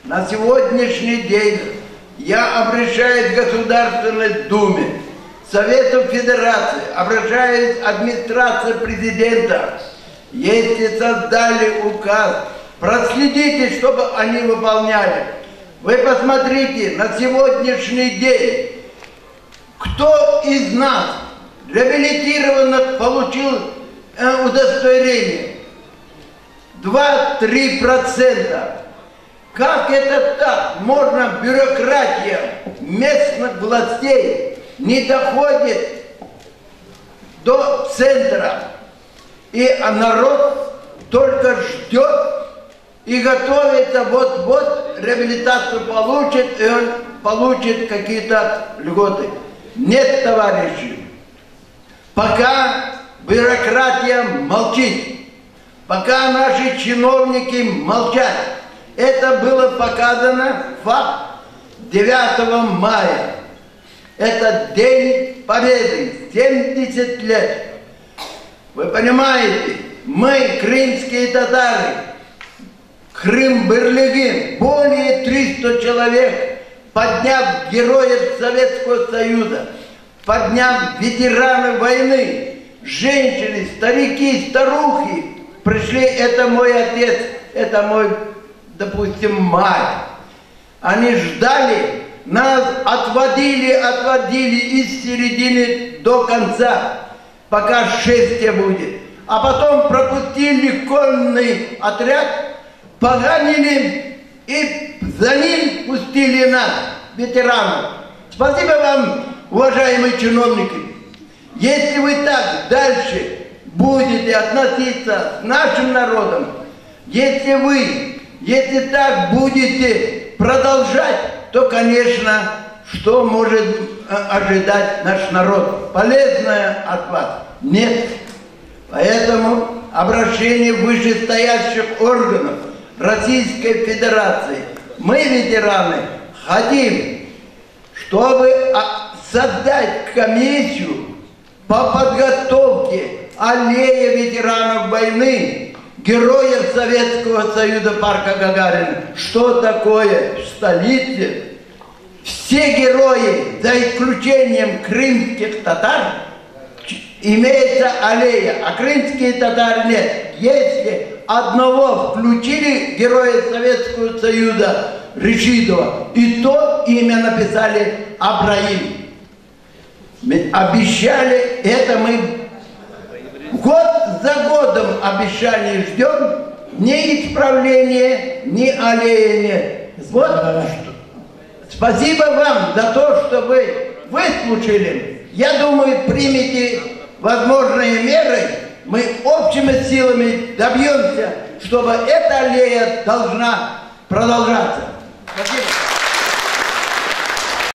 на сегодняшний день я обращаюсь к Государственной Думе, Совету Федерации, обращаюсь к администрации президента. Если создали указ, проследите, чтобы они выполняли. Вы посмотрите, на сегодняшний день, кто из нас реабилитированно получил удостоверение? 2-3%. Как это так? Можно бюрократия местных властей не доходит до центра. А народ только ждет и готовится, вот-вот реабилитацию получит, и он получит какие-то льготы. Нет, товарищи, пока бюрократия молчит, пока наши чиновники молчат, это было показано факт 9 мая. Это День Победы, 70 лет. Вы понимаете, мы, крымские татары, Крым-Берлигин, более 300 человек, подняв героев Советского Союза, подняв ветеранов войны, женщины, старики, старухи, пришли, это мой отец, это мой, допустим, мать. Они ждали, нас отводили из середины до конца, пока шествие будет. А потом пропустили конный отряд, поганили и за ним пустили нас, ветеранов. Спасибо вам, уважаемые чиновники. Если вы так дальше будете относиться с нашим народом, если так будете продолжать, то, конечно, что может ожидать наш народ? Полезное от вас? Нет. Поэтому обращение вышестоящих органов Российской Федерации. Мы, ветераны, хотим, чтобы создать комиссию по подготовке аллеи ветеранов войны, героев Советского Союза парка Гагарина. Что такое в столице? Все герои, за исключением крымских татар, имеется аллея, а крымские татары нет. Если одного включили героя Советского Союза Решидова, и то имя написали Абраим. Обещали, это мы год за годом обещание ждем, ни исправления, ни аллеи нет. Вот что. Спасибо вам за то, что вы выслушали. Я думаю, примите возможные меры. Мы общими силами добьемся, чтобы эта аллея должна продолжаться. Спасибо.